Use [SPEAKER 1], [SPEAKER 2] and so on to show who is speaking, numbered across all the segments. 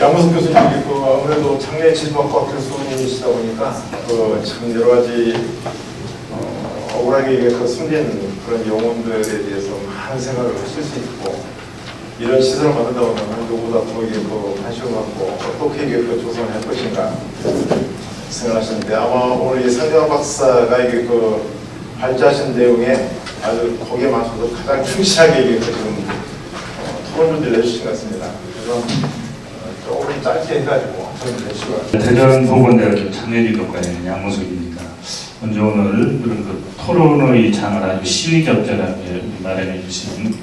[SPEAKER 1] 양무석 교수님이 아무래도 장례 진학과 교수님이시다 보니까 참 여러 가지 억울하게 숨긴 그런 영혼들에 대해서 많은 생각을 하실 수 있고, 이런 시설을 만든다 보면 누구보다 더 관심을 갖고 어떻게 조성할 것인가 생각하시는데, 아마 오늘 이 상대방 박사가 발제하신 내용에 아주 거기에 맞춰서 가장 충실하게 지금 토론을 해주신 것 같습니다. 그래서 조금 짧게 해가지고 해주시고.
[SPEAKER 2] 대전 보건대학교 장례리교과의 양무석입니다. 먼저 오늘 그런 토론의 장을 아주 시의적절하게 마련해 주신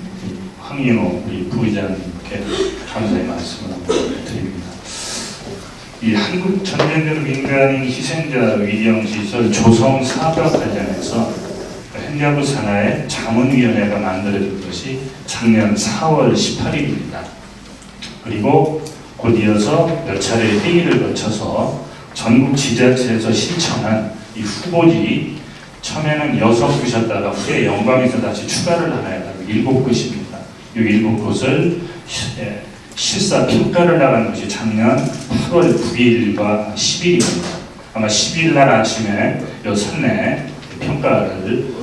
[SPEAKER 2] 황인호 우리 부의장님께 감사의 말씀을 드립니다. 이 한국 전쟁으로 민간인 희생자 위경시설 조성 사업과 관련해서 행자부 산하의 자문위원회가 만들어진 것이 작년 4월 18일입니다. 그리고 곧 이어서 몇 차례 회의를 거쳐서 전국 지자체에서 신청한 이 후보지, 처음에는 6곳이었다가 후에 영광에서 다시 추가를 하나 해가지고 7곳입니다. 이 7곳을 실사 평가를 나간 것이 작년 8월 9일과 10일입니다. 아마 10일 날 아침에 이 산내 평가를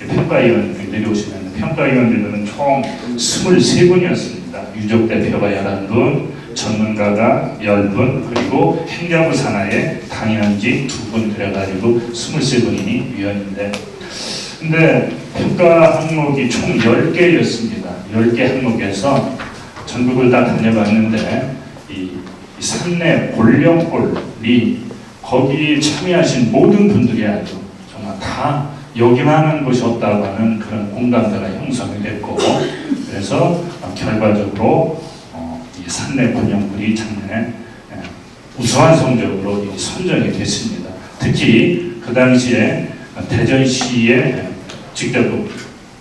[SPEAKER 2] 평가위원들이 내려오시면 평가위원들은 총 23분이었습니다. 유족 대표가 11분, 전문가가 10분, 그리고 행자부 산하의 당연직 2분, 그래가지고 23분이 위원인데, 근데 평가 항목이 총 10개였습니다. 10개 항목에서 전국을 다 다녀봤는데 이 산내 골령골이 거기에 참여하신 모든 분들이 아주 정말 다 여기만 하는 곳이 없다고 하는 그런 공감대가 형성이 됐고, 그래서 결과적으로 이 산내 골령골이 작년에 우수한 성적으로 선정이 됐습니다. 특히 그 당시에 대전시에 직접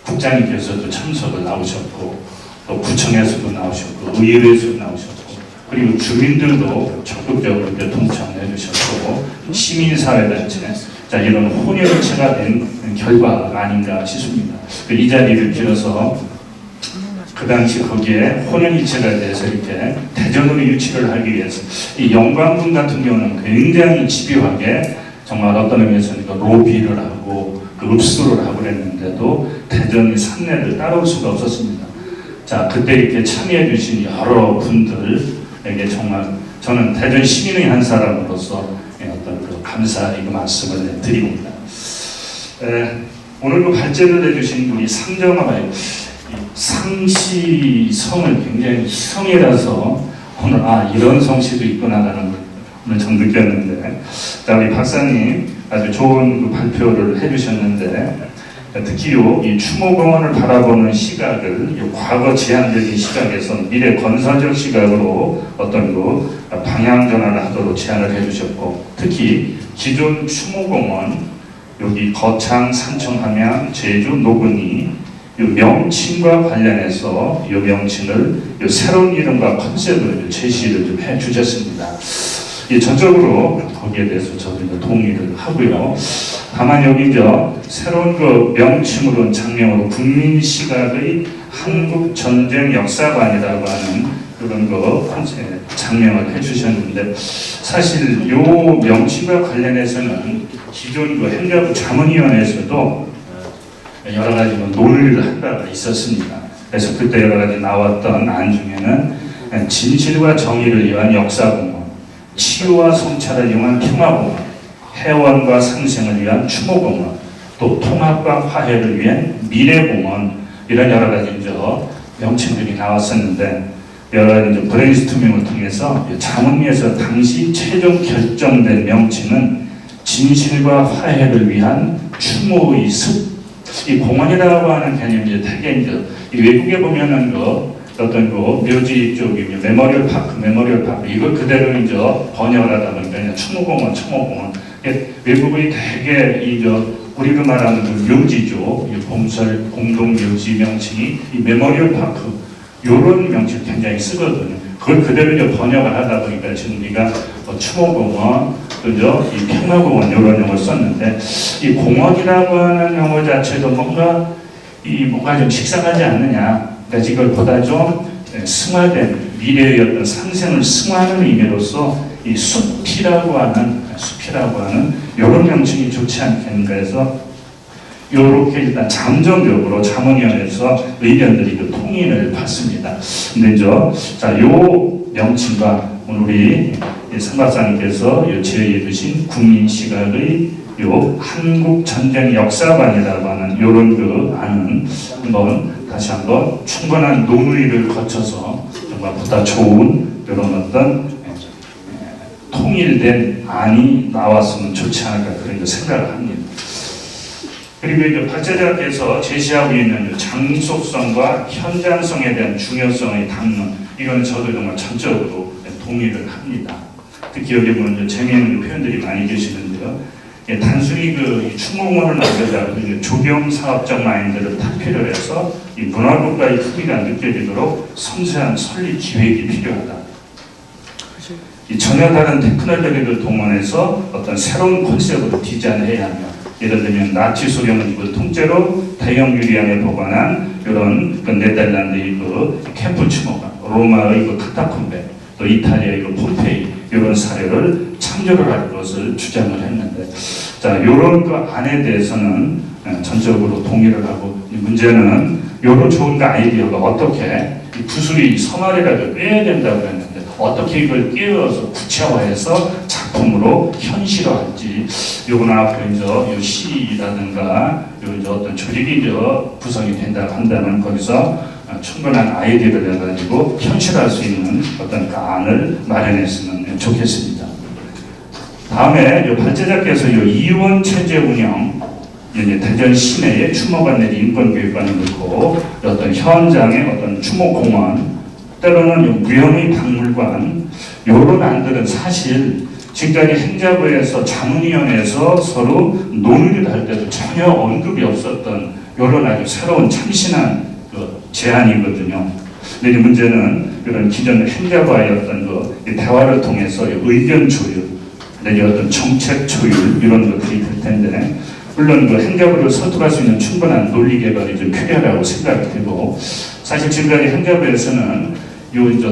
[SPEAKER 2] 국장님께서도 참석을 나오셨고, 또 구청에서도 나오셨고, 의회에서도 나오셨고, 그리고 주민들도 적극적으로 동참해 주셨고, 시민사회단체, 자, 이런 혼혈체가 된 결과가 아닌가 싶습니다. 이 자리를 빌어서 그 당시 거기에 혼혈일체에 대해서 이렇게 대전으로 유치를 하기 위해서 이 영광군 같은 경우는 굉장히 집요하게 정말 어떤 의미에서는 로비를 하고 읍수를 하고 그랬는데도 대전이 산내를 따라올 수가 없었습니다. 자, 그때 이렇게 참여해 주신 여러 분들에게 정말 저는 대전 시민의 한 사람으로서 어떤 감사의 말씀을 드립니다. 오늘 발제를 해주신 우리 상정아바의 상시성을 굉장히 희성이라서 오늘 이런 성씨도 있구나라는 걸 오늘 좀 느꼈는데, 자, 우리 박사님 아주 좋은 발표를 해주셨는데, 특히 이 추모공원을 바라보는 시각을 과거 제한적인 시각에서 미래 건설적 시각으로 어떤 방향 전환을 하도록 제안을 해주셨고, 특히 기존 추모공원 여기 거창, 산청, 함양, 제주, 노근이 이 명칭과 관련해서 이 명칭을 새로운 이름과 컨셉을 제시를 좀 해주셨습니다. 전적으로 거기에 대해서 저도 동의를 하고요. 다만 여기 새로운 명칭으로 장명으로 국민시각의 한국전쟁 역사관이라고 하는 그런 컨셉 장명을 해주셨는데, 사실 이 명칭과 관련해서는 기존 행자부 자문위원회에서도 여러 가지 논의를 한 바가 있었습니다. 그래서 그때 여러 가지 나왔던 안 중에는 진실과 정의를 위한 역사공원, 치유와 성찰을 위한 평화공원, 해원과 상생을 위한 추모공원, 또 통합과 화해를 위한 미래공원, 이런 여러 가지 명칭들이 나왔었는데, 여러 가지 브레인스토밍을 통해서 자문위에서 당시 최종 결정된 명칭은 진실과 화해를 위한 추모의 숲, 이 공원이라고 하는 개념이 되게 이 외국에 보면은 어떤 묘지 쪽이 메모리얼 파크 이걸 그대로 번역을 하다 보니까 추모공원 외국의 되게 우리가 말하는 묘지죠. 공동 묘지 명칭이 이 메모리얼 파크 이런 명칭 굉장히 쓰거든요. 그걸 그대로 번역을 하다 보니까 지금 우리가 추모공원, 그죠? 이 평화공원 이런 용어를 썼는데, 이 공원이라고 하는 용어 자체도 뭔가 좀 식상하지 않느냐. 그러니까 이걸 보다 좀 승화된 미래의 어떤 상생을 승화하는 의미로서 이 숲이라고 하는 이런 명칭이 좋지 않겠는가 해서 이렇게 일단 잠정적으로 자문위원회에서 의견들이 그 통일을 받습니다. 근데 요 명칭과 오늘 우리 선박사님께서 제의해 주신 국민시각의 요 한국전쟁 역사관이라고 하는 이런 그 안은 다시 한번 충분한 논의를 거쳐서 정말 보다 좋은 이런 어떤 통일된 안이 나왔으면 좋지 않을까 그런 생각을 합니다. 그리고 이제 박제자께서 제시하고 있는 장속성과 현장성에 대한 중요성의 담론, 이건 저도 정말 전적으로 동의를 합니다. 특히 여기 보면 재미있는 표현들이 많이 계시는데요. 단순히 이 추모공원을 만들자고 조경 사업적 마인드를 탈피를 해서 이 문화국가의 크기가 느껴지도록 섬세한 설립 기획이 필요하다. 이 전혀 다른 테크놀로기를 동원해서 어떤 새로운 컨셉으로 디자인해야 하며, 예를 들면 나치 소련을 통째로 대형 유리안에 보관한 이런 네덜란드의 캠프 추모관, 로마의 카타콤베, 또 이탈리아의 폼페이 이런 사례를 참조를 할 것을 주장을 했는데, 자, 이런 안에 대해서는 전적으로 동의를 하고, 문제는 이런 좋은 아이디어가 어떻게 구슬이 서말이라도 꿰야 된다고 했는데 어떻게 이걸 깨어서 구체화해서 작품으로 현실화할지, 요건 앞으로 이제 시라든가 이제 어떤 조직이 구성이 된다고 한다면 거기서 충분한 아이디어를 내가지고 현실할 수 있는 어떤 안을 마련했으면 좋겠습니다. 다음에 발제자께서 이원 체제 운영, 대전 시내의 추모관 내지 인권교육관을 넣고 어떤 현장의 어떤 추모공원, 때로는 무형의 박물관, 이런 안들은 사실 지금까지 행자부에서 자문위원회에서 서로 논의를 할 때도 전혀 언급이 없었던 이런 아주 새로운 참신한 제안이거든요. 근데 문제는 이런 기존 행자부와의 어떤 대화를 통해서 의견 조율, 내지 어떤 정책 조율 이런 것들이 될 텐데, 물론 행자부를 설득할 수 있는 충분한 논리 개발이 좀 필요하다고 생각이 되고, 사실 지금까지 행자부에서는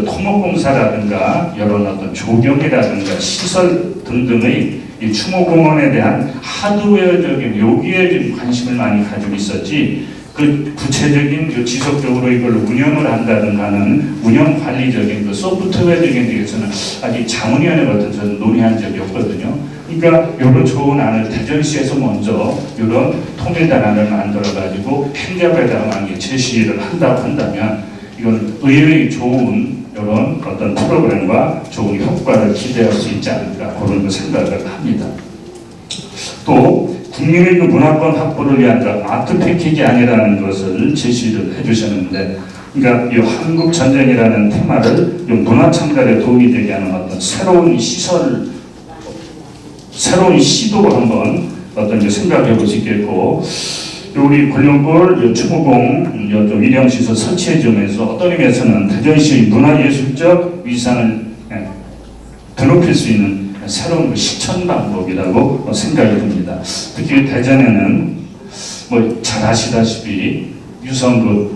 [SPEAKER 2] 토목공사라든가 이런 어떤 조경이라든가 시설 등등의 이 추모공원에 대한 하드웨어적인 여기에 좀 관심을 많이 가지고 있었지, 그 구체적인 지속적으로 이걸 운영을 한다든가 하는 운영 관리적인 소프트웨어적인 데에서는 아직 자문위원회 같은 데서 논의한 적이 없거든요. 그러니까 이런 좋은 안을 대전시에서 먼저 이런 통일단 안을 만들어가지고 행자부에다가 제시를 한다고 한다면 이건 의외의 좋은 이런 어떤 프로그램과 좋은 효과를 기대할 수 있지 않을까 그런 생각을 합니다. 또 국민의 문화권 확보를 위한 아트 패키지 아니라는 것을 제시를 해주셨는데, 그러니까 이 한국 전쟁이라는 테마를 문화 창달에 도움이 되게 하는 어떤 새로운 시설, 새로운 시도로 한번 어떤 생각해 보시겠고, 우리 권룡골 추모공 위령시설 설치해 주면서 어떤 의미에서는 대전시 문화예술적 위상을 드높일 수 있는 새로운 실천 방법이라고 생각이 듭니다. 특히 대전에는 잘 아시다시피 유성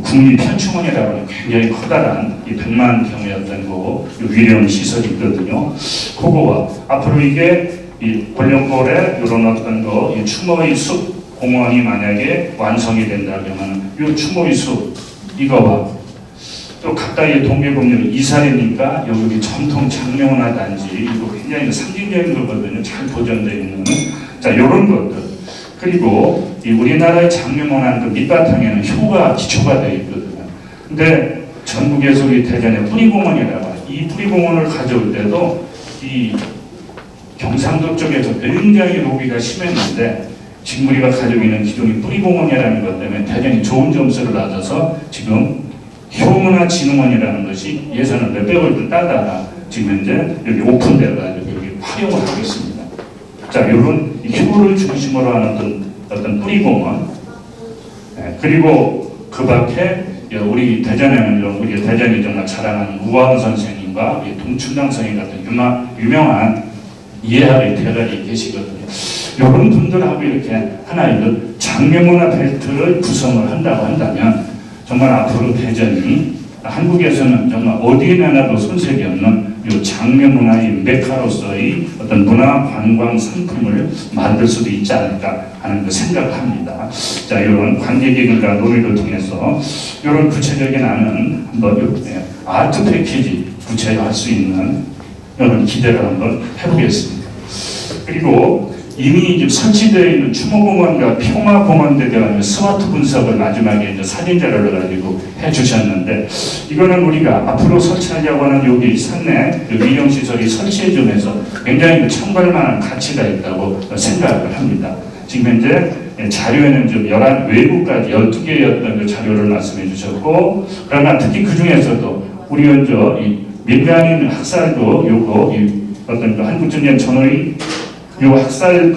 [SPEAKER 2] 국립현충원이라고 하는 굉장히 커다란 100만 평의 어떤 위령 시설이 있거든요. 그거와 앞으로 이게 이 권룡골에 이런 어떤 이 추모의 숲 공원이 만약에 완성이 된다면 이 추모의 숲 이거와 또 가까이 동계공룡 이사리니까 여기 전통 장명문화 단지 이거 굉장히 상징적인 거거든요. 잘 보존되어 있는 자 이런 것들, 그리고 이 우리나라의 장명문화 밑바탕에는 효가 기초가 되어 있거든요. 근데 전국에서 우리 대전의 뿌리공원이라고 이 뿌리공원을 가져올 때도 이 경상도 쪽에서 굉장히 로비가 심했는데, 지금 우리가 가지고 있는 기존의 뿌리공원이라는 것 때문에 대전이 좋은 점수를 받아서 지금 효문화진흥원이라는 것이 예산을 몇백억을 따다가 지금 현재 여기 오픈되어가지고 여기 활용을 하고 있습니다. 자, 이런 효를 중심으로 하는 어떤 뿌리공원, 그리고 그 밖에 우리 대전에는 우리 대전이 정말 자랑하는 우화원 선생님과 동춘당 선생님 같은 유명한 이해학의 대가리 계시거든요. 이런 분들하고 이렇게 하나의 장명문화 벨트를 구성을 한다고 한다면 정말 앞으로 대전이 한국에서는 정말 어디에나 나도 손색이 없는 이 장미 문화의 메카로서의 어떤 문화 관광 상품을 만들 수도 있지 않을까 하는 그 생각을 합니다. 자, 이런 관계기관과 논의를 통해서 이런 구체적인 안은 한번 아트 패키지 구체화할 수 있는 이런 기대를 한번 해보겠습니다. 그리고 이미 이제 설치되어 있는 추모공원과 평화공원에 대한 스마트 분석을 마지막에 이제 사진 자료를 가지고 해주셨는데, 이거는 우리가 앞으로 설치하려고 하는 여기 산내 위령시설이 설치해주면서 굉장히 참고할 만한 가치가 있다고 생각을 합니다. 지금 현재 자료에는 좀 11 외국까지 12개의 자료를 말씀해 주셨고, 그러나 특히 그 중에서도 우리 먼저 이 민간인 학살도 요거 어떤 그 한국전쟁 전후의 요 학살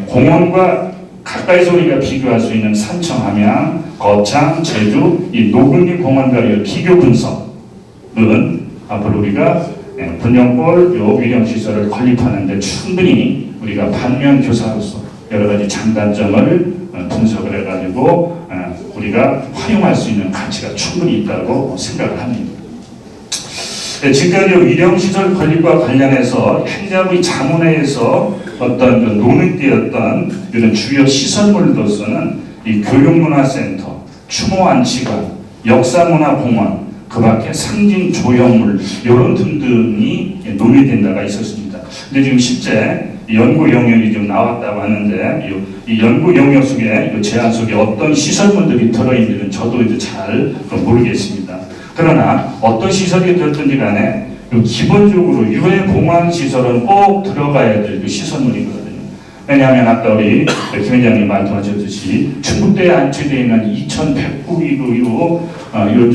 [SPEAKER 2] 공원과 가까이서 우리가 비교할 수 있는 산청, 함양, 거창, 제주 이 노군리 공원과의 비교 분석은 앞으로 우리가 분영골 요 위령 시설을 건립하는데 충분히 우리가 반면 교사로서 여러 가지 장단점을 분석을 해가지고 우리가 활용할 수 있는 가치가 충분히 있다고 생각을 합니다. 지금까지 위령시설 건립과 관련해서 행자부의 자문회에서 어떤 논의되었던 이런 주요 시설물로서는 이 교육문화센터, 추모안치관, 역사문화공원, 그 밖에 상징조형물 이런 등등이 논의된 바가 있었습니다. 근데 지금 실제 연구 영역이 좀 나왔다고 하는데 이 연구 영역 속에 이 제안 속에 어떤 시설물들이 들어있는지는 저도 이제 잘 모르겠습니다. 그러나 어떤 시설이 들었든지 간에 기본적으로 유해 공항 시설은 꼭 들어가야 될 시설물이거든요. 왜냐하면 아까 우리 김 회장님 말씀하셨듯이 충북대에 안치되어 있는 2109기구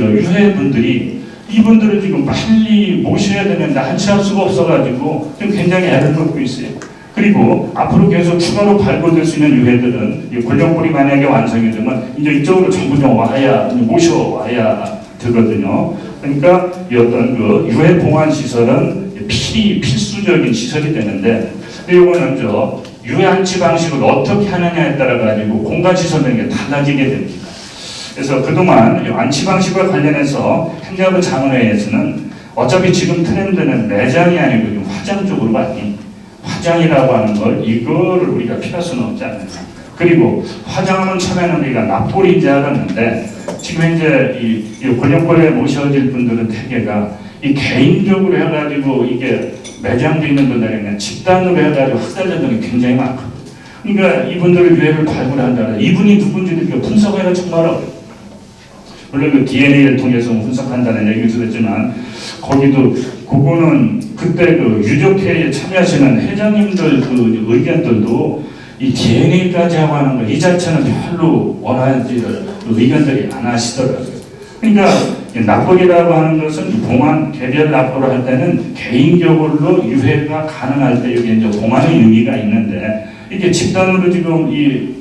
[SPEAKER 2] 유해분들이 이분들을 지금 빨리 모셔야 되는데 안치할 수가 없어가지고 좀 굉장히 애를 먹고 있어요. 그리고 앞으로 계속 추가로 발굴될 수 있는 유해들은 권력골이 만약에 완성이 되면 이제 이쪽으로 전부 좀 와야 모셔와야 되거든요. 그러니까 이 어떤 그 유해 봉안 시설은 필수적인 시설이 되는데, 이거는 저 유해 안치 방식을 어떻게 하느냐에 따라 가지고 공간 시설들이 달라지게 됩니다. 그래서 그동안 이 안치 방식과 관련해서 행자부 자문회에서는 어차피 지금 트렌드는 매장이 아니고 화장 쪽으로 많이 화장이라고 하는 걸 이거를 우리가 피할 수는 없지 않느냐. 그리고 화장하면 처음에는 우리가 납골인 줄 알았는데 지금 현재 이 권력골에 모셔질 분들은 대개가 이 개인적으로 해가지고 이게 매장되어 있는 분들이 그냥 집단으로 해가지고 학살자들이 굉장히 많거든요. 그러니까 이분들의 유해를 발굴한다는 이분이 누군지를 분석하기가 정말 어려워요. 물론 그 DNA를 통해서 분석한다는 얘기를 들었지만 거기도 그거는 그때 그 유족회에 참여하시는 회장님들 그 의견들도 이 DNA까지 하고 하는 거 이 자체는 별로 원하지 의견들이 안 하시더라고요. 그러니까 납골이라고 하는 것은 봉안 개별 납골을 할 때는 개인적으로 유해가 가능할 때 여기 이제 봉안의 의미가 있는데 이게 집단으로 지금 이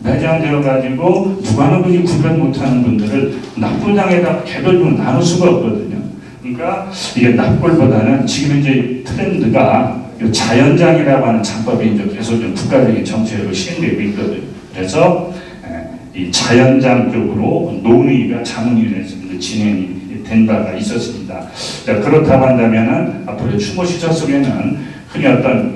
[SPEAKER 2] 매장되어 가지고 누가 누구지 구별 못하는 분들을 납골당에다 개별적으로 나눌 수가 없거든요. 그러니까 이게 납골보다는 지금 이제 트렌드가 자연장이라고 하는 장법이 이제 계속 좀 국가적인 정책으로 시행되고 있거든요. 그래서 이 자연장 쪽으로 논의가 자문위원회에서 진행이 된 바가 있었습니다. 자, 그렇다고 한다면은 앞으로 추모시설 속에는 흔히 어떤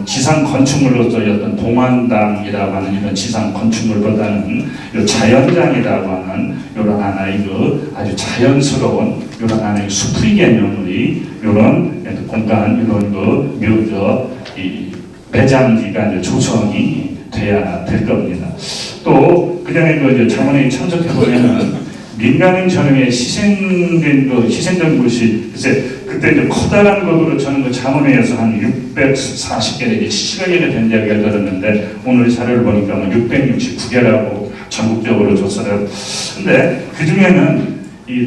[SPEAKER 2] 지상 건축물로서의 어떤 동안당이라고 하는 이런 지상 건축물보다는 이 자연장이라고 하는 이런 하나의 그 아주 자연스러운 이런 하나의 수풀 개념의 이런 공간 이런 이 매장지가 이제 조성이 돼야 될 겁니다. 또 그전에 그 자문회에 참석해 보면은 민간인 전후에 희생된 곳이 글쎄 그때 이제 커다란 것으로 저는 그 자문회에서 한 640개를 시가개가 된 이야기가 들었는데 오늘 자료를 보니까 669개라고 전국적으로 조사를. 근데 그 중에는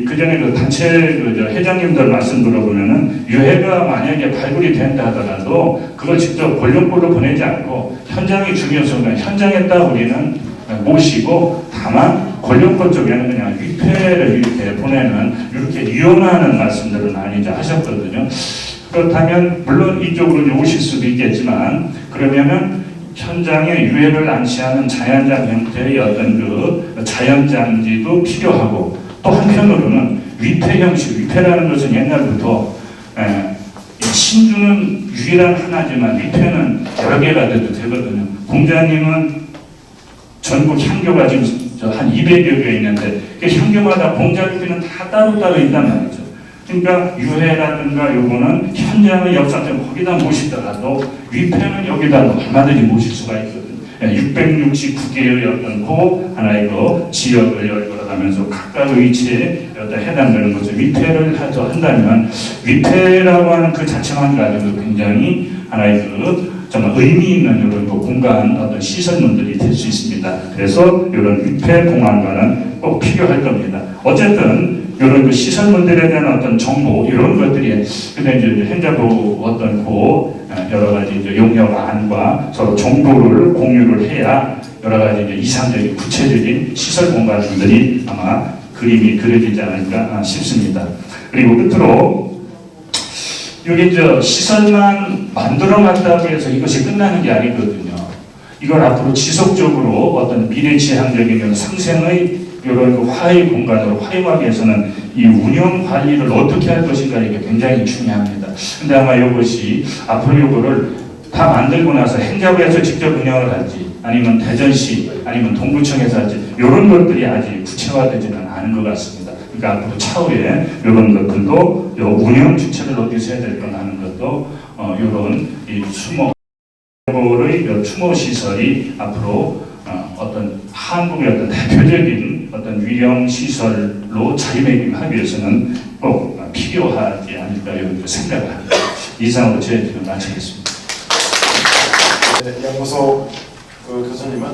[SPEAKER 2] 그전에 그 단체 회장님들 말씀 들어보면은 유해가 만약에 발굴이 된다 하더라도 그걸 직접 권력골로 보내지 않고 현장이 중요성은 현장에다 우리는 모시고 다만 권력골 쪽에는 그냥 위패를 이렇게 보내는 이렇게 유연하는 말씀들을 많이 하셨거든요. 그렇다면 물론 이쪽으로 오실 수도 있겠지만 그러면은 현장에 유해를 안치하는 자연장 형태의 어떤 그 자연장지도 필요하고 또 한편으로는 위패 형식, 위패라는 것은 옛날부터 신주는 유일한 하나지만 위패는 여러 개가 돼도 되거든요. 공자님은 전국 향교가 지금 한 200여 개 있는데 그 향교마다 봉자비는 다 따로따로 있단 말이죠. 그러니까 유해라든가 요거는 현장의 역사점 거기다 모시더라도 위패는 여기다 얼마든지 모실 수가 있거든요. 669개의 어떤 그 하나의 그 지역을 열거하면서 각각의 위치에 해당되는 것을 위패를 한다면 위패라고 하는 그 자체만 가지고 굉장히 하나의 그 정말 의미 있는 이런 그 공간 어떤 시설물들이 될 수 있습니다. 그래서 이런 위패 공간과는 꼭 필요할 겁니다. 어쨌든 이런 그 시설물들에 대한 어떤 정보 이런 것들이 근데 이제 행자부 어떤 그 여러 가지 이제 용역안과 서로 정보를 공유를 해야 여러 가지 이제 이상적인 구체적인 시설 공간들이 아마 그림이 그려지지 않을까 싶습니다. 그리고 끝으로 여기 저 시설만 만들어놨다고 해서 이것이 끝나는 게 아니거든요. 이걸 앞으로 지속적으로 어떤 미래지향적인 상생의 이런 그 화해 공간으로 활용하기 위해서는 이 운영 관리를 어떻게 할 것인가 이게 굉장히 중요합니다. 근데 아마 이것이 앞으로 이거를 다 만들고 나서 행자부에서 직접 운영을 할지 아니면 대전시 아니면 동구청에서 할지 이런 것들이 아직 구체화되지는 않은 것 같습니다. 그러니까 앞으로 차후에 이런 것들도 운영 주체를 어디서 해야 될 건 하는 것도 이런 이 추모의 추모 시설이 앞으로 어떤 한국의 어떤 대표적인 어떤 위령 시설로 자리매김하기 위해서는 꼭 필요하지 않을까 이런 생각을 합니다. 이상으로 제 질문 마치겠습니다.
[SPEAKER 1] 네, 연구소 그 교수님은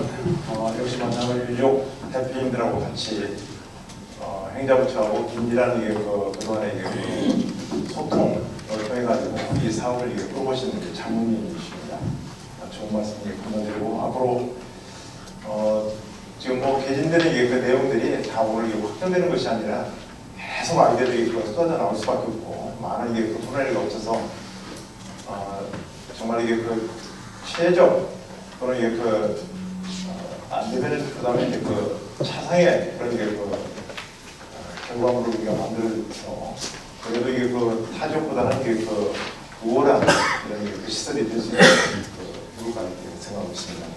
[SPEAKER 1] 역시 만남을 유족 대표님들하고 같이 행자부처하고 긴밀한 그동안의 소통을 통해 가지고 이 사업을 끌어보시는 장모님이십니다. 좋은 말씀 감사드리고 앞으로 지금 개진되는 그 내용들이 다 오늘 확정되는 것이 아니라 계속 아이디어들이 쏟아져 나올 수밖에 없고 많은 토론회가 없어서 정말 이게 최적 또는 안 되면 그다음에 차상의 그런 결과물을 우리가 만들어서 그래도 이게 타적보다는 우월한 이런 시설이 될 수 있는 그런 생각하고 있습니다.